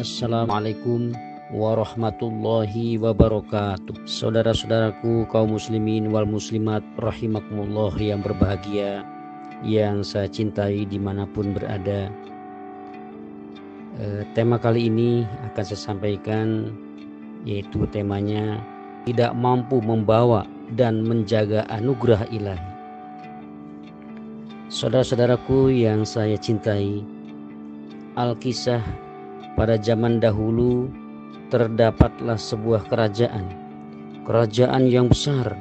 Assalamualaikum warahmatullahi wabarakatuh. Saudara-saudaraku kaum muslimin wal muslimat rahimakumullah yang berbahagia, yang saya cintai dimanapun berada. Tema kali ini akan saya sampaikan, yaitu temanya tidak mampu membawa dan menjaga anugerah ilahi. Saudara-saudaraku yang saya cintai, Alkisah, pada zaman dahulu terdapatlah sebuah kerajaan yang besar,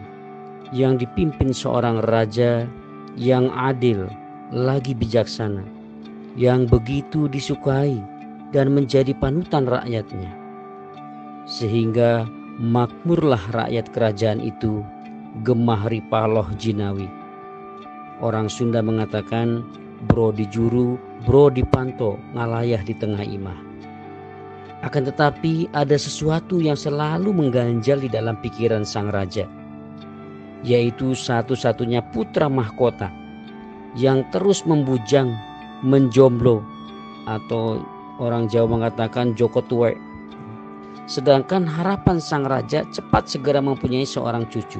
yang dipimpin seorang raja yang adil lagi bijaksana, yang begitu disukai dan menjadi panutan rakyatnya, sehingga makmurlah rakyat kerajaan itu gemah ripaloh jinawi. Orang Sunda mengatakan, bro di juru, bro di panto, ngalayah di tengah imah. Akan tetapi ada sesuatu yang selalu mengganjal di dalam pikiran sang raja, yaitu satu-satunya putra mahkota yang terus membujang, menjomblo, atau orang Jawa mengatakan joko tuwek. Sedangkan harapan sang raja cepat segera mempunyai seorang cucu.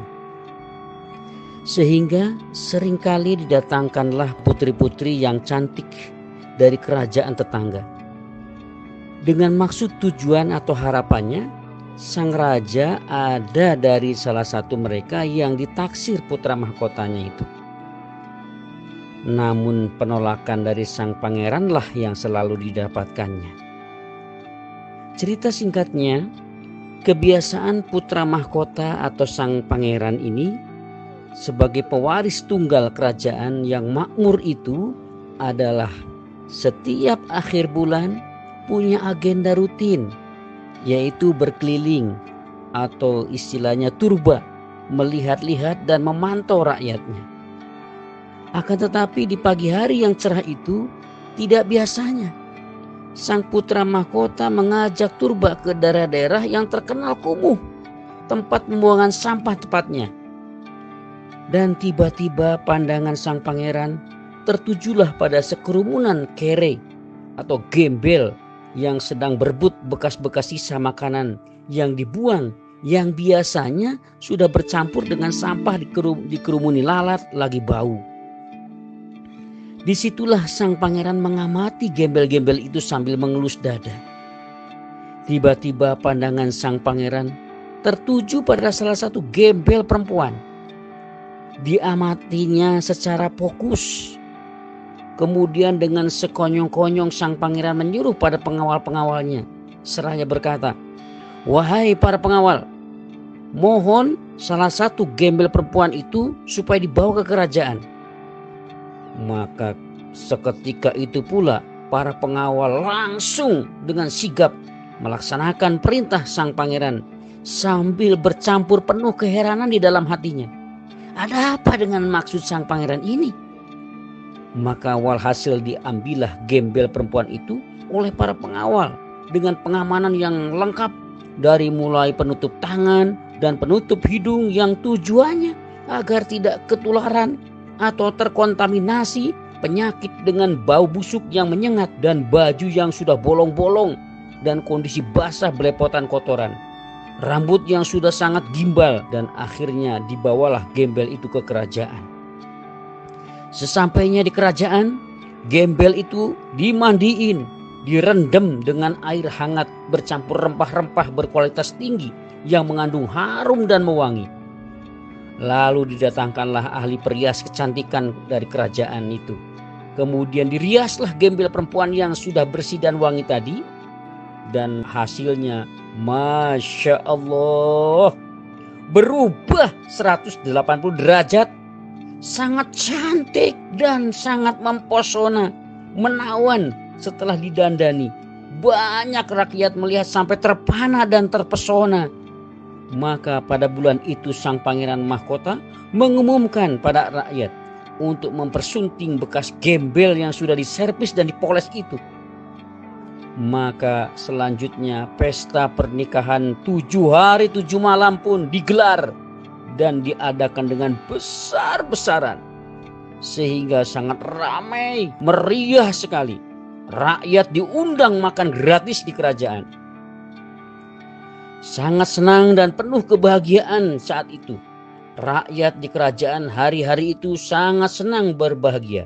Sehingga seringkali didatangkanlah putri-putri yang cantik dari kerajaan tetangga. Dengan maksud tujuan atau harapannya, sang raja ada dari salah satu mereka yang ditaksir putra mahkotanya itu. Namun penolakan dari sang pangeranlah yang selalu didapatkannya. Cerita singkatnya, kebiasaan putra mahkota atau sang pangeran ini sebagai pewaris tunggal kerajaan yang makmur itu adalah setiap akhir bulan punya agenda rutin, yaitu berkeliling atau istilahnya turba, melihat-lihat dan memantau rakyatnya. Akan tetapi di pagi hari yang cerah itu tidak biasanya sang putra mahkota mengajak turba ke daerah-daerah yang terkenal kumuh, tempat pembuangan sampah tepatnya. Dan tiba-tiba pandangan sang pangeran tertujulah pada sekerumunan kere atau gembel yang sedang berebut bekas-bekas sisa makanan yang dibuang, yang biasanya sudah bercampur dengan sampah dikerumuni lalat lagi bau. Disitulah sang pangeran mengamati gembel-gembel itu sambil mengelus dada. Tiba-tiba pandangan sang pangeran tertuju pada salah satu gembel perempuan. Diamatinya secara fokus. Kemudian dengan sekonyong-konyong sang pangeran menyuruh pada pengawal-pengawalnya. Seraya berkata, "Wahai para pengawal, mohon salah satu gembel perempuan itu supaya dibawa ke kerajaan." Maka seketika itu pula para pengawal langsung dengan sigap melaksanakan perintah sang pangeran sambil bercampur penuh keheranan di dalam hatinya. Ada apa dengan maksud sang pangeran ini? Maka walhasil diambillah gembel perempuan itu oleh para pengawal dengan pengamanan yang lengkap, dari mulai penutup tangan dan penutup hidung yang tujuannya agar tidak ketularan atau terkontaminasi penyakit dengan bau busuk yang menyengat dan baju yang sudah bolong-bolong dan kondisi basah belepotan kotoran, rambut yang sudah sangat gimbal, dan akhirnya dibawalah gembel itu ke kerajaan. Sesampainya di kerajaan, gembel itu dimandiin, direndam dengan air hangat bercampur rempah-rempah berkualitas tinggi yang mengandung harum dan mewangi. Lalu didatangkanlah ahli perias kecantikan dari kerajaan itu. Kemudian diriaslah gembel perempuan yang sudah bersih dan wangi tadi. Dan hasilnya, Masya Allah, berubah 180 derajat. Sangat cantik dan sangat mempesona, menawan setelah didandani. Banyak rakyat melihat sampai terpana dan terpesona. Maka pada bulan itu sang pangeran mahkota mengumumkan pada rakyat untuk mempersunting bekas gembel yang sudah diservis dan dipoles itu. Maka selanjutnya pesta pernikahan 7 hari 7 malam pun digelar dan diadakan dengan besar-besaran, sehingga sangat ramai, meriah sekali. Rakyat diundang makan gratis di kerajaan. Sangat senang dan penuh kebahagiaan saat itu. Rakyat di kerajaan hari-hari itu sangat senang berbahagia.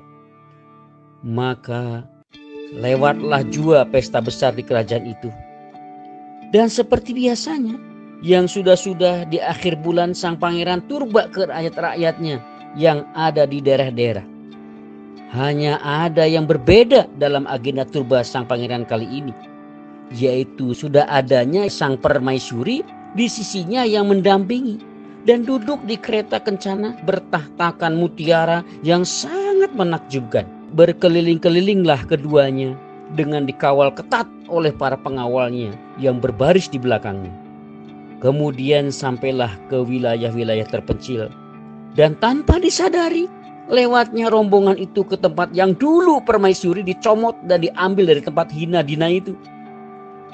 Maka lewatlah jua pesta besar di kerajaan itu. Dan seperti biasanya, yang sudah-sudah di akhir bulan sang pangeran turba ke rakyat-rakyatnya yang ada di daerah-daerah. Hanya ada yang berbeda dalam agenda turba sang pangeran kali ini, yaitu sudah adanya sang permaisuri di sisinya yang mendampingi dan duduk di kereta kencana bertahtakan mutiara yang sangat menakjubkan. Berkeliling-kelilinglah keduanya dengan dikawal ketat oleh para pengawalnya yang berbaris di belakangnya. Kemudian sampailah ke wilayah-wilayah terpencil, dan tanpa disadari lewatnya rombongan itu ke tempat yang dulu permaisuri dicomot dan diambil dari tempat hina dina itu.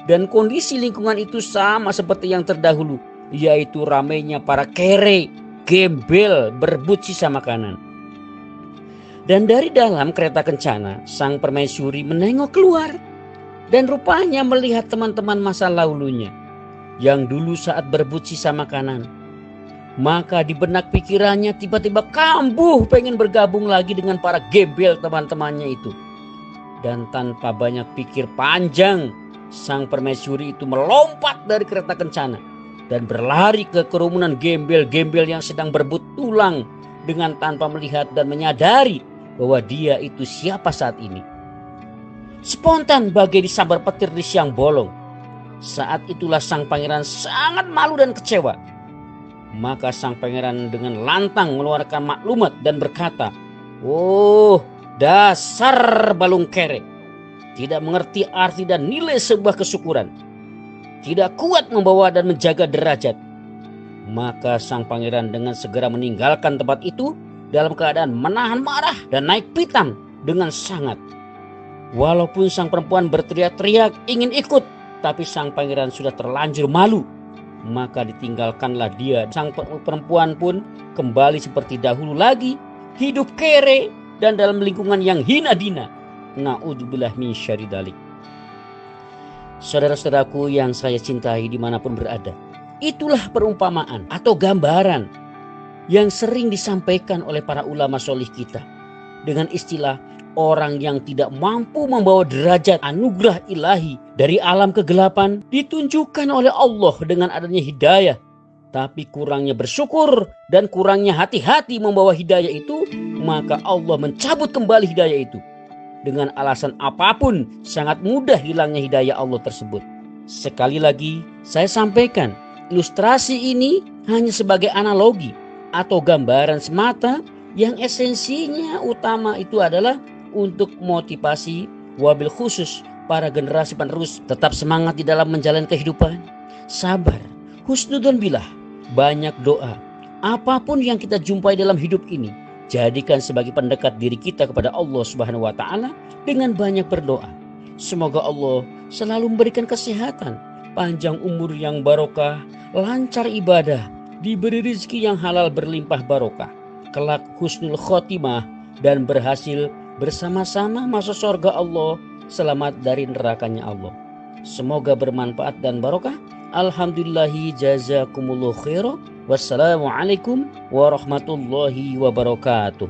Dan kondisi lingkungan itu sama seperti yang terdahulu, yaitu ramainya para kere, gembel berebut sisa makanan. Dan dari dalam kereta kencana, sang permaisuri menengok keluar dan rupanya melihat teman-teman masa lalunya yang dulu saat berebut sisa makanan. Maka di benak pikirannya tiba-tiba kambuh pengen bergabung lagi dengan para gembel teman-temannya itu. Dan tanpa banyak pikir panjang, sang permaisuri itu melompat dari kereta kencana dan berlari ke kerumunan gembel-gembel yang sedang berebut tulang dengan tanpa melihat dan menyadari bahwa dia itu siapa saat ini. Spontan bagai disambar petir di siang bolong. Saat itulah sang pangeran sangat malu dan kecewa. Maka sang pangeran dengan lantang mengeluarkan maklumat dan berkata, "Oh, dasar balung kerek, tidak mengerti arti dan nilai sebuah kesyukuran, tidak kuat membawa dan menjaga derajat." Maka sang pangeran dengan segera meninggalkan tempat itu dalam keadaan menahan marah dan naik pitam dengan sangat. Walaupun sang perempuan berteriak-teriak ingin ikut, tapi sang pangeran sudah terlanjur malu. Maka ditinggalkanlah dia. Sang perempuan pun kembali seperti dahulu lagi, hidup kere dan dalam lingkungan yang hina dina. Na'udzubillah min syarri dzalik. Saudara-saudaraku yang saya cintai dimanapun berada, itulah perumpamaan atau gambaran yang sering disampaikan oleh para ulama solih kita dengan istilah orang yang tidak mampu membawa derajat anugerah ilahi dari alam kegelapan ditunjukkan oleh Allah dengan adanya hidayah, tapi kurangnya bersyukur dan kurangnya hati-hati membawa hidayah itu, maka Allah mencabut kembali hidayah itu. Dengan alasan apapun sangat mudah hilangnya hidayah Allah tersebut. Sekali lagi saya sampaikan, ilustrasi ini hanya sebagai analogi atau gambaran semata yang esensinya utama itu adalah untuk motivasi wabil khusus para generasi penerus tetap semangat di dalam menjalani kehidupan, sabar, husnudzon billah, banyak doa. Apapun yang kita jumpai dalam hidup ini, jadikan sebagai pendekat diri kita kepada Allah Subhanahu wa taala dengan banyak berdoa. Semoga Allah selalu memberikan kesehatan, panjang umur yang barokah, lancar ibadah, diberi rezeki yang halal berlimpah barokah, kelak husnul khotimah dan berhasil bersama-sama masuk surga Allah, selamat dari nerakanya Allah. Semoga bermanfaat dan barokah. Alhamdulillahi jazakumullahu khairan. Wassalamualaikum warahmatullahi wabarakatuh.